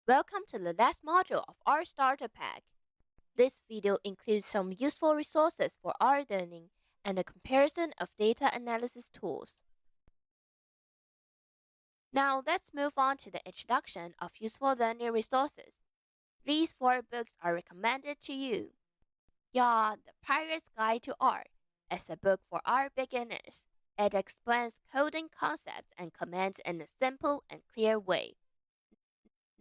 Welcome to the last module of our starter pack. This video includes some useful resources for R learning and a comparison of data analysis tools. Now let's move on to the introduction of useful learning resources. These 4 books are recommended to you. The Pirate's Guide to R is a book for R beginners. It explains coding concepts and commands in a simple and clear way.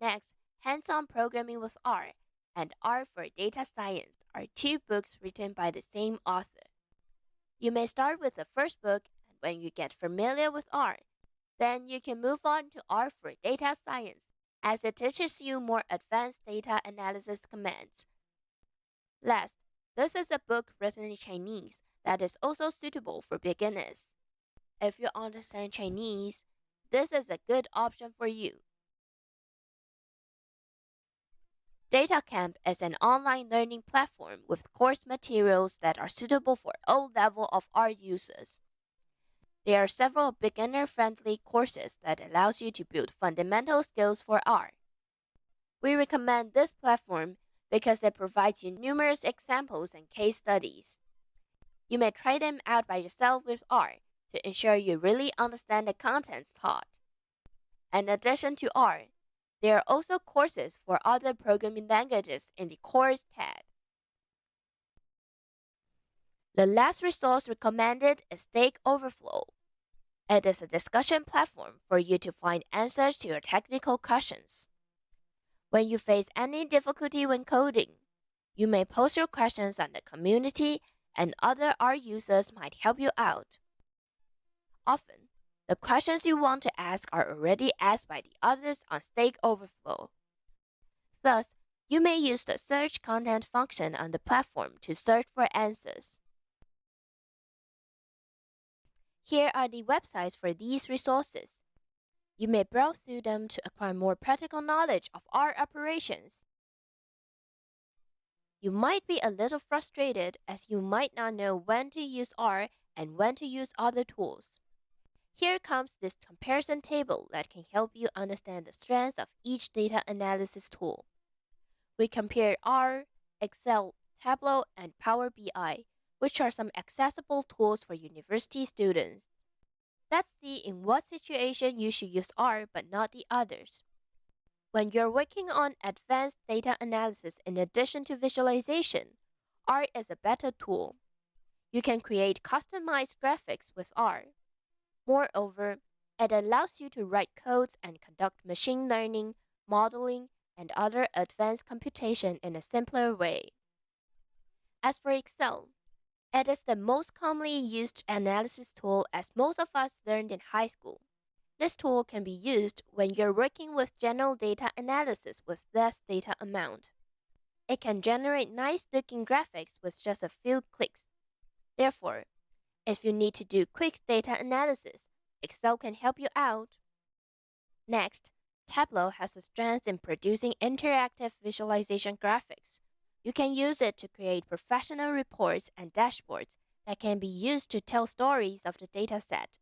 Next, Hands-on Programming with R and R for Data Science are 2 books written by the same author. You may start with the first book, and when you get familiar with R, then you can move on to R for Data Science, as it teaches you more advanced data analysis commands. Last, this is a book written in Chinese that is also suitable for beginners. If you understand Chinese, this is a good option for you. Datacamp is an online learning platform with course materials that are suitable for all levels of R users. There are several beginner-friendly courses that allows you to build fundamental skills for R. We recommend this platform because it provides you numerous examples and case studies. You may try them out by yourself with R to ensure you really understand the contents taught. In addition to R, there are also courses for other programming languages in the Course tab. The last resource recommended is Stack Overflow. It is a discussion platform for you to find answers to your technical questions. When you face any difficulty when coding, you may post your questions on the community and other R users might help you out. Often, the questions you want to ask are already asked by the others on Stack Overflow. Thus, you may use the search content function on the platform to search for answers. Here are the websites for these resources. You may browse through them to acquire more practical knowledge of R operations. You might be a little frustrated as you might not know when to use R and when to use other tools. Here comes this comparison table that can help you understand the strengths of each data analysis tool. We compare R, Excel, Tableau, and Power BI, which are some accessible tools for university students. Let's see in what situation you should use R but not the others. When you're working on advanced data analysis in addition to visualization, R is a better tool. You can create customized graphics with R. Moreover, it allows you to write codes and conduct machine learning, modeling, and other advanced computation in a simpler way. As for Excel, it is the most commonly used analysis tool as most of us learned in high school. This tool can be used when you're working with general data analysis with less data amount. It can generate nice-looking graphics with just a few clicks. Therefore, if you need to do quick data analysis, Excel can help you out. Next, Tableau has a strength in producing interactive visualization graphics. You can use it to create professional reports and dashboards that can be used to tell stories of the dataset.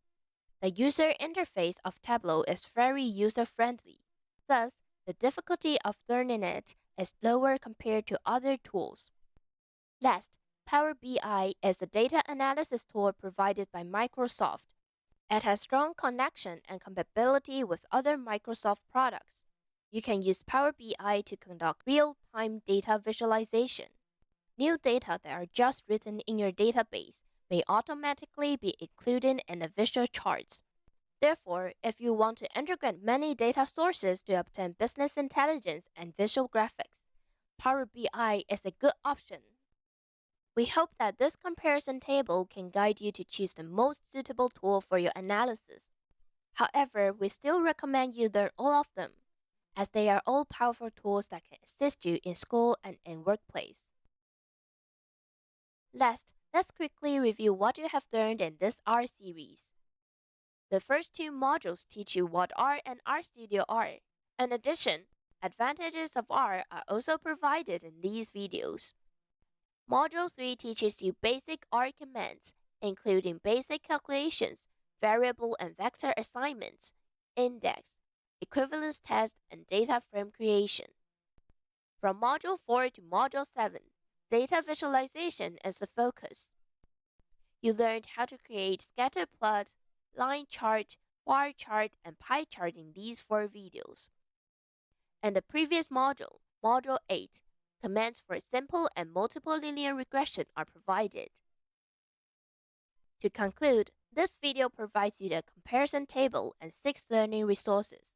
The user interface of Tableau is very user-friendly. Thus, the difficulty of learning it is lower compared to other tools. Last, Power BI is a data analysis tool provided by Microsoft. It has strong connection and compatibility with other Microsoft products. You can use Power BI to conduct real-time data visualization. New data that are just written in your database may automatically be included in the visual charts. Therefore, if you want to integrate many data sources to obtain business intelligence and visual graphics, Power BI is a good option. We hope that this comparison table can guide you to choose the most suitable tool for your analysis. However, we still recommend you learn all of them, as they are all powerful tools that can assist you in school and in workplace. Last, let's quickly review what you have learned in this R series. The first 2 modules teach you what R and RStudio are. In addition, advantages of R are also provided in these videos. Module 3 teaches you basic R commands, including basic calculations, variable and vector assignments, index, equivalence test, and data frame creation. From Module 4 to Module 7, data visualization is the focus. You learned how to create scatter plot, line chart, bar chart, and pie chart in these 4 videos. In the previous module, Module 8, commands for simple and multiple linear regression are provided. To conclude, this video provides you the comparison table and 6 learning resources.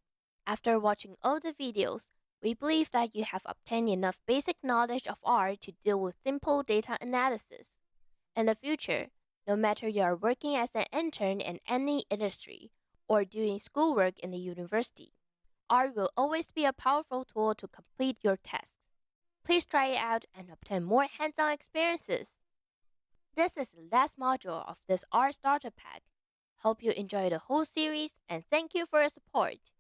After watching all the videos, we believe that you have obtained enough basic knowledge of R to deal with simple data analysis. In the future, no matter you are working as an intern in any industry or doing schoolwork in the university, R will always be a powerful tool to complete your tasks. Please try it out and obtain more hands-on experiences. This is the last module of this R Starter Pack. Hope you enjoy the whole series and thank you for your support.